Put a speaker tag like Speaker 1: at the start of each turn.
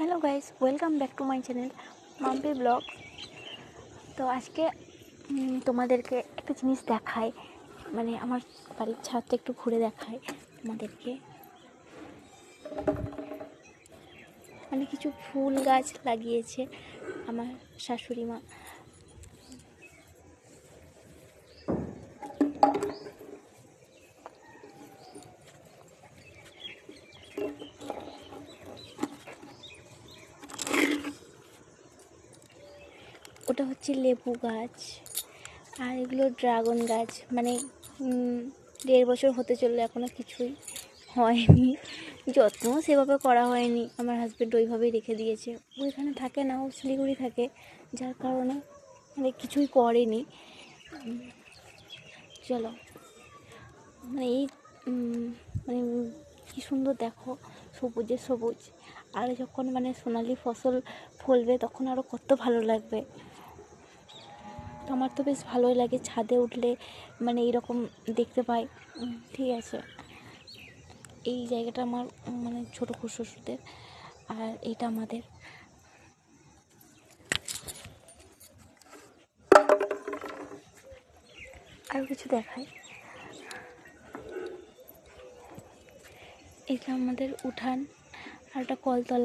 Speaker 1: Hello guys, welcome back to my channel Mampi blog. তো আজকে তোমাদেরকে একটা জিনিস দেখাই, মানে আমার বাড়ির ছাদটা একটু ঘুরে দেখাই তোমাদেরকে। মানে কিছু ফুল গাছ লাগিয়েছে আমার শাশুড়ি মা। ওটা হচ্ছে লেবু গাছ, আর এগুলো ড্রাগন গাছ। মানে 1.5 বছর হতে চললো, এখনও কিছুই হয়নি, যত্ন সেভাবে করা হয়নি। আমার হাজব্যান্ড ওইভাবেই রেখে দিয়েছে। ও এখানে থাকে না, ও শিলিগুড়ি থাকে, যার কারণে মানে কিছুই করেনি। চলো, মানে এই মানে কী সুন্দর দেখো, সবুজে সবুজ। আর যখন মানে সোনালি ফসল ফলবে তখন আরও কত ভালো লাগবে। তো আমার তো বেশ ভালোই লাগে ছাদে উঠলে, মানে এইরকম দেখতে পাই। ঠিক আছে, এই জায়গাটা আমার মানে ছোটো শ্বশুরদের, আর এটা আমাদের। আরও কিছু দেখাই, এটা আমাদের উঠান, আর একটা কলতলা।